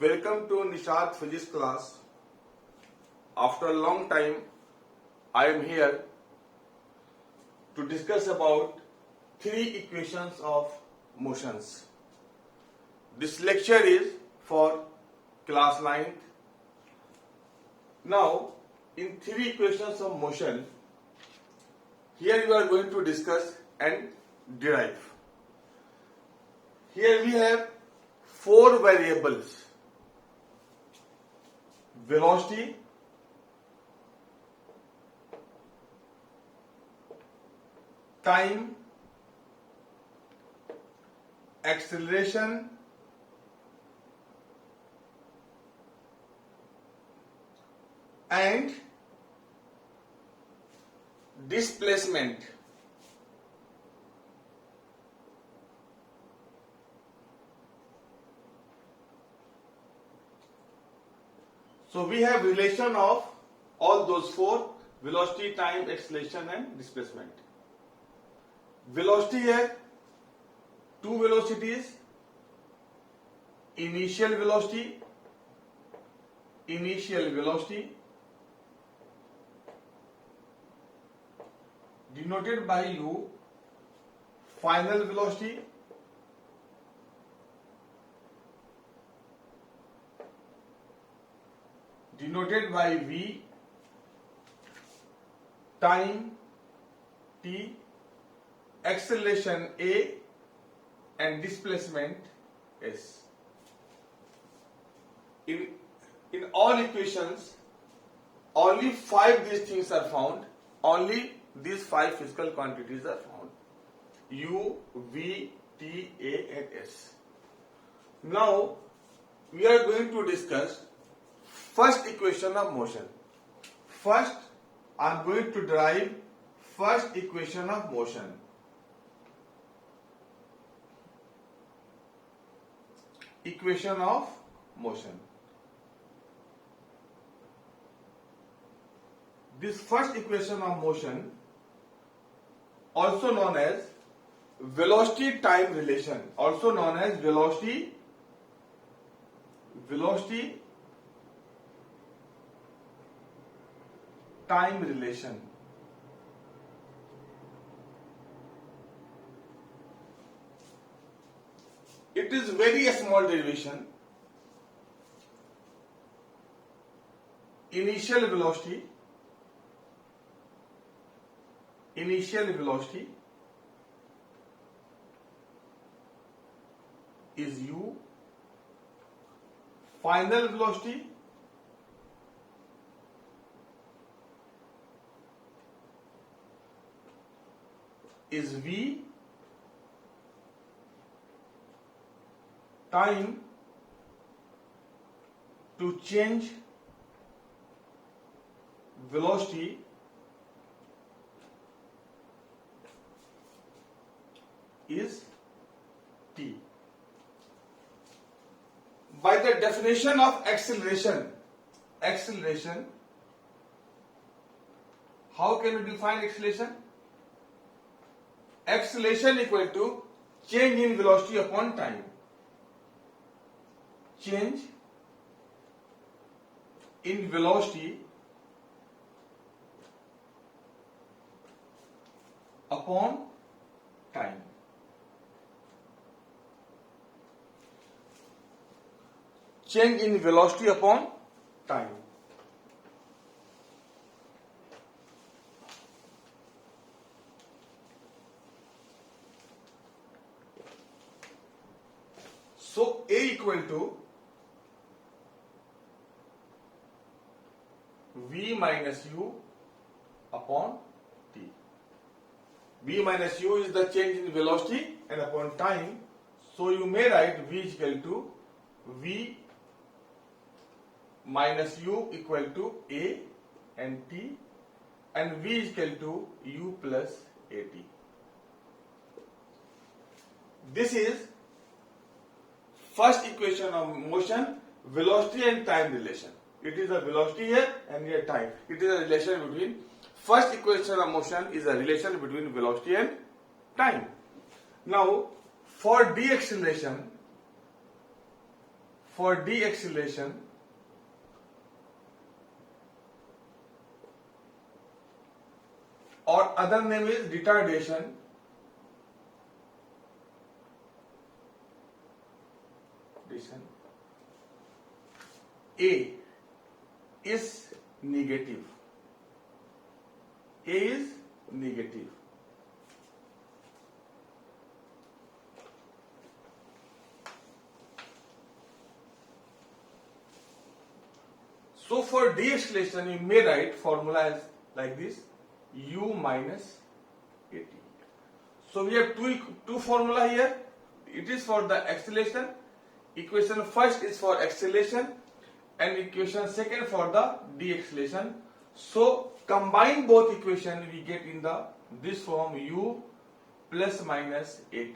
Welcome to Nishad Physics class. After a long time, I am here to discuss about three equations of motions. This lecture is for class 9th. Now, in three equations of motion, here we are going to discuss and derive. Here we have four variables: velocity, time, acceleration, and displacement. So we have relation of all those four: velocity, time, acceleration and displacement. Velocity है two velocities: initial velocity denoted by u, final velocity denoted by v, time t, acceleration a and displacement s. In all equations, only five these things are found. Only these five physical quantities are found: u, v, t, a and s. Now we are going to discuss first equation of motion. First, I am going to derive first equation of motion. Equation of motion. This first equation of motion, also known as velocity time relation, also known as velocity time relation. It is very small derivation. Initial velocity is u, final velocity is v, time to change velocity is t. By the definition of acceleration, how can we define acceleration? Acceleration equal to change in velocity upon time. Change in velocity upon time. Change in velocity upon time. So A equal to V minus U upon T. V minus U is the change in velocity and upon time. So you may write V is equal to V minus U equal to A and T, and V is equal to U plus AT. This is first equation of motion, velocity and time relation. It is a velocity here and here time. It is a relation between, first equation of motion is a relation between velocity and time. Now, for deceleration, for de-acceleration or other name is retardation, A is negative. A is negative. So for de-acceleration you may write formula as like this, u minus at. So we have two formula here. It is for the acceleration. Equation first is for acceleration and equation second for the de-acceleration. So combine both equation we get in the this form, u plus minus at.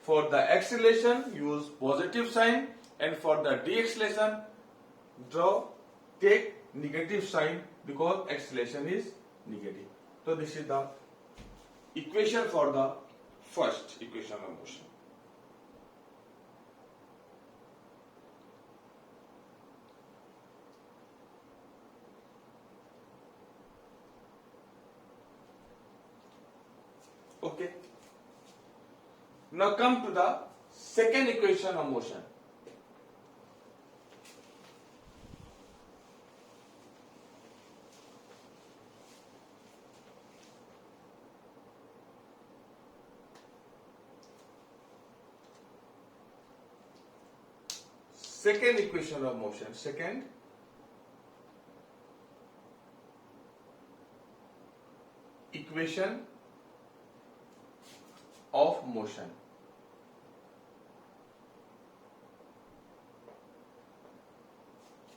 For the acceleration use positive sign, and for the de-acceleration take negative sign because acceleration is negative. So this is the equation for the first equation of motion. Okay. Now come to the second equation of motion. Second equation of motion. Second equation of motion.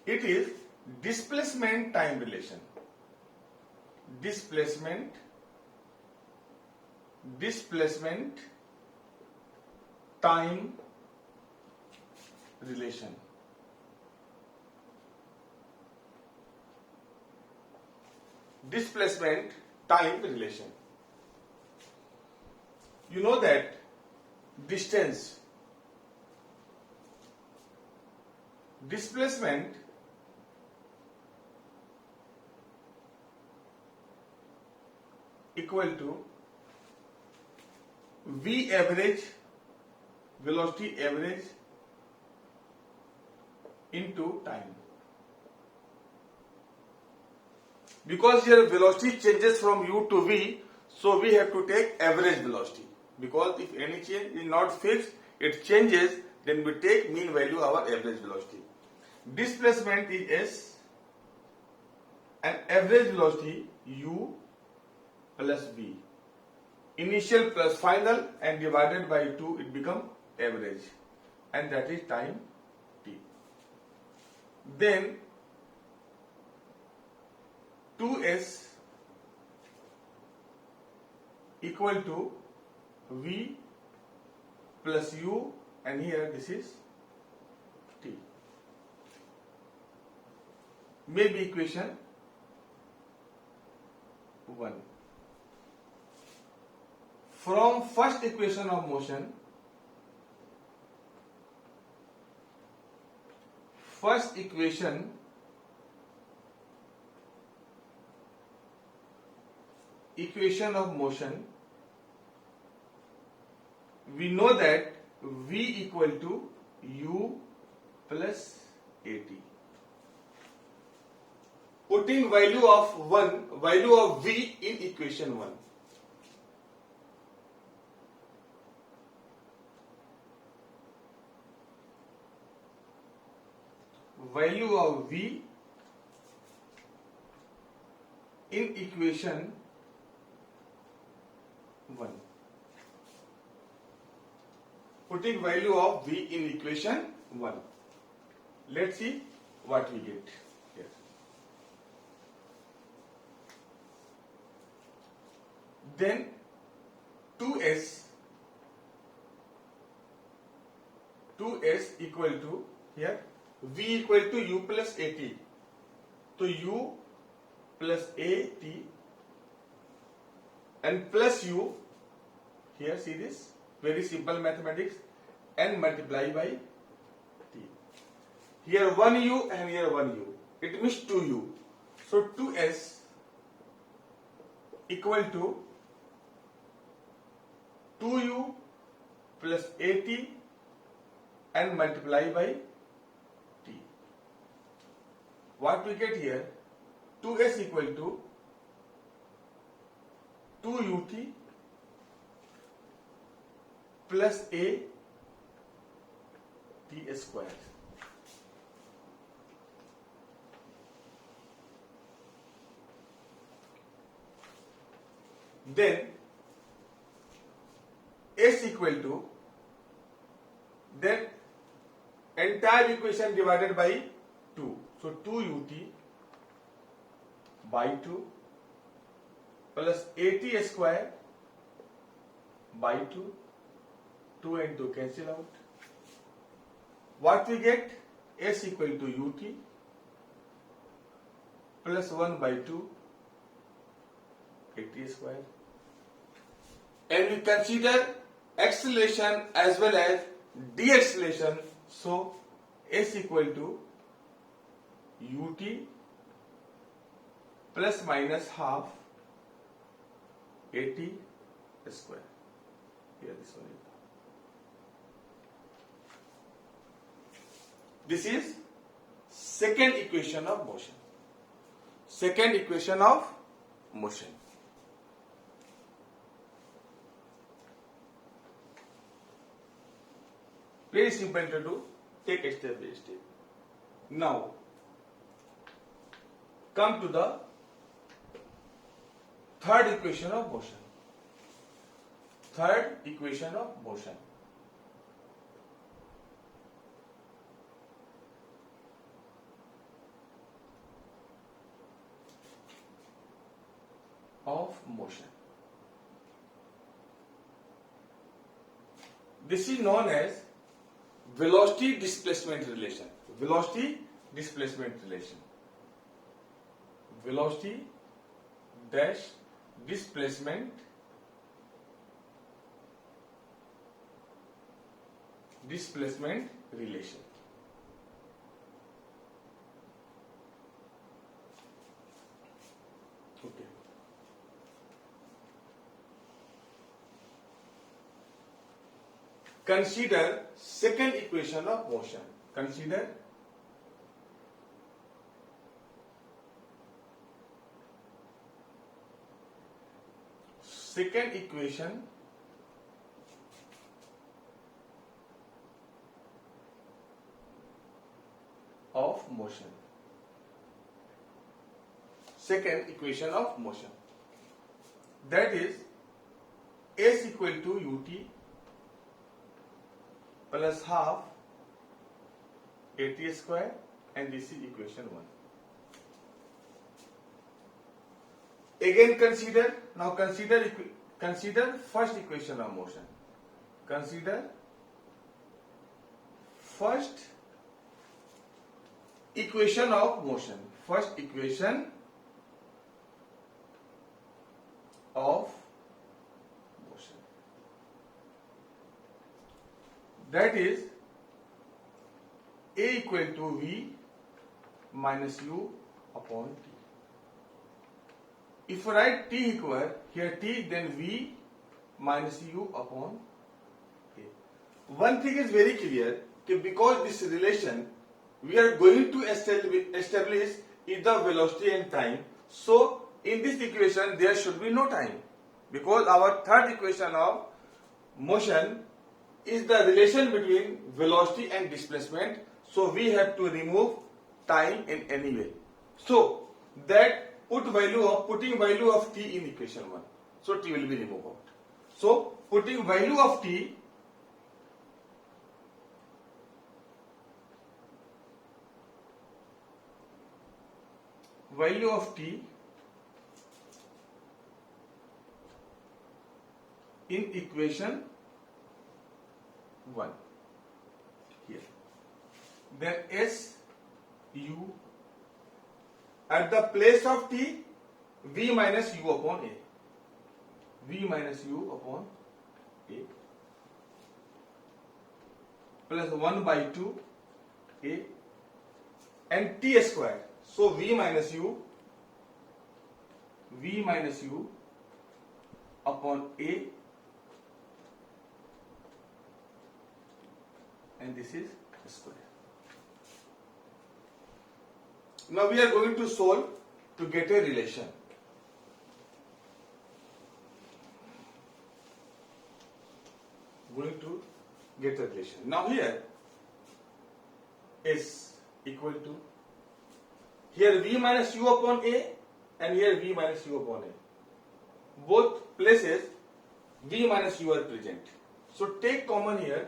It is displacement time relation. Displacement time relation. Displacement time relation. You know that distance, displacement equal to V average, velocity average into time. Because here velocity changes from u to v, so we have to take average velocity. Because if any change is not fixed, it changes, then we take mean value our average velocity. Displacement is s and average velocity u plus v. Initial plus final and divided by 2, it becomes average, and that is time t. Then 2s equal to v plus u, and here this is t. Maybe equation 1. From first equation of motion, first equation of motion, we know that v equal to u plus at. Putting value of v in equation 1. Value of v in equation 1. Putting value of v in equation 1. Let's see what we get here. Then 2s equal to, here v equal to u plus at. So u plus at and plus u, here see this, very simple mathematics, and multiply by t. Here 1u and here 1u. It means 2u. So 2s equal to 2u plus 80 and multiply by t. What we get here? 2s equal to 2ut plus a t square. Then s equal to, then entire equation divided by 2. So 2ut by 2 plus 80 square by 2. 2 and 2 cancel out. What we get? S equal to ut plus 1 by 2 80 square. And we consider acceleration as well as deceleration. So S equal to ut plus minus half 80 square. Here this one is. This is second equation of motion. Second equation of motion. Very simple to do. Take it step by step. Now, come to the third equation of motion. Third equation of motion. This is known as velocity displacement relation. Velocity displacement relation. Velocity dash displacement relation. Okay. Consider second equation of motion. Consider second equation of motion. Second equation of motion. That is S equal to ut plus half 80 square, and this is equation 1. Again consider first equation of motion. Consider first equation of motion. First equation of motion. That is A equal to V minus U upon T. If I write T equal, here T, then V minus U upon A. One thing is very clear, because this relation we are going to establish is the velocity and time. So in this equation there should be no time, because our third equation of motion is the relation between velocity and displacement. So we have to remove time in any way. So that putting value of t in equation 1. So t will be removed out. So putting value of t in equation 1 here. Then S U at the place of t, V minus U upon A. V minus U upon A plus 1 by 2 A and t square. So v minus u upon a, and this is square. Now we are going to solve to get a relation. Going to get a relation. Now here is equal to, here v minus u upon a and here v minus u upon a. Both places v minus u are present. So take common here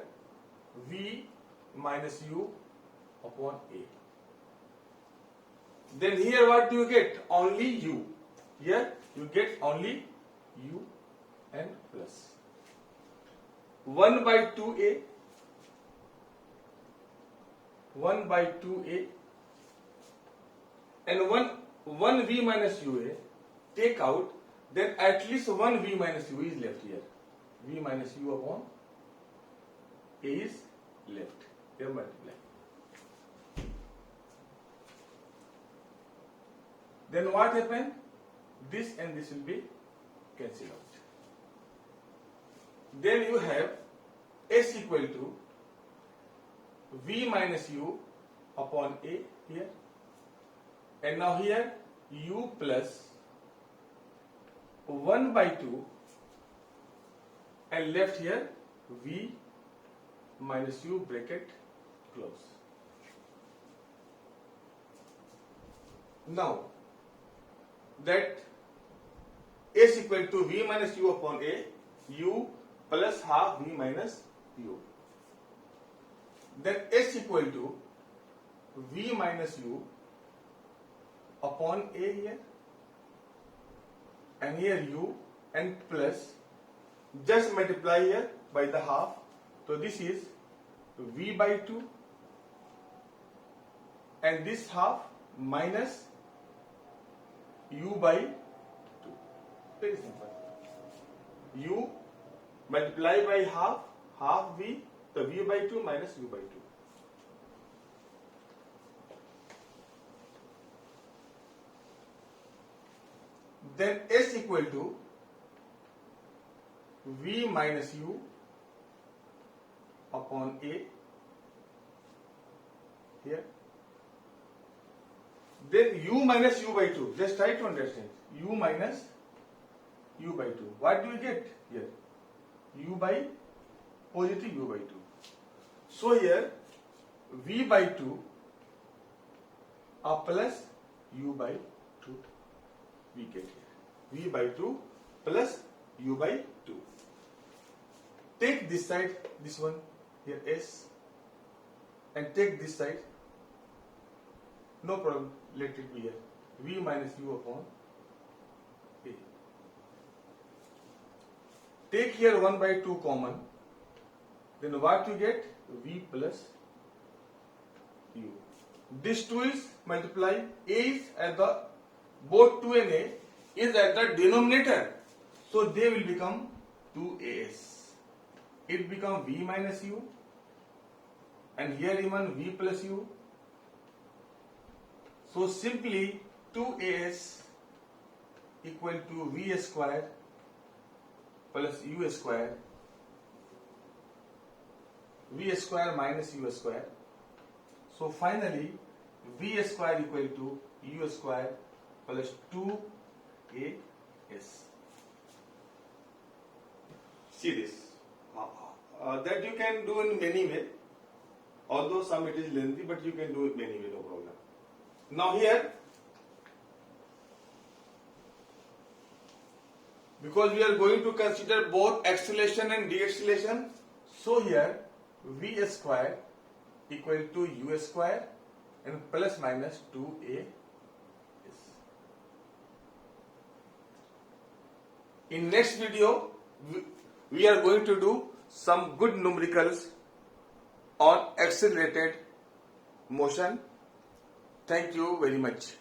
v minus u upon a. Then here what do you get? Only u. Here you get only u and plus 1 by 2a, 1 by 2a, and 1 v minus ua take out, then at least 1 v minus u is left here. V minus u upon a is left. Here multiply. Then what happened? This and this will be cancelled out. Then you have s equal to v minus u upon a here, and now here u plus 1 by 2 and left here v minus u bracket close. Now that s equal to v minus u upon a, u plus half v minus u. Then s equal to v minus u upon a here, and here u, and plus, just multiply here by the half. So this is v by 2 and this half minus u by 2. Very simple. U multiply by half, half v, the v by 2 minus u by 2. Then s equal to v minus u upon a here. Then u minus u by 2. Just try to understand. U minus u by 2. What do you get here? U by positive u by 2. So here v by 2 plus u by 2 we get here. V by 2 plus u by 2. Take this side, this one here s, and take this side. No problem, let it be here. V minus u upon a. Take here 1 by 2 common. Then what you get? V plus u. This 2 is multiply. A is at the, both 2 and a is at the denominator. So they will become 2as. It become v minus u, and here even v plus u. So simply 2as equal to v square plus u square, v square minus u square. So finally v square equal to u square plus 2as. See this. That you can do in many ways. Although some it is lengthy, but you can do it many ways, no problem. Now here, because we are going to consider both acceleration and deceleration, so here v square equal to u square and plus minus 2a. In next video, we are going to do some good numericals on accelerated motion. Thank you very much.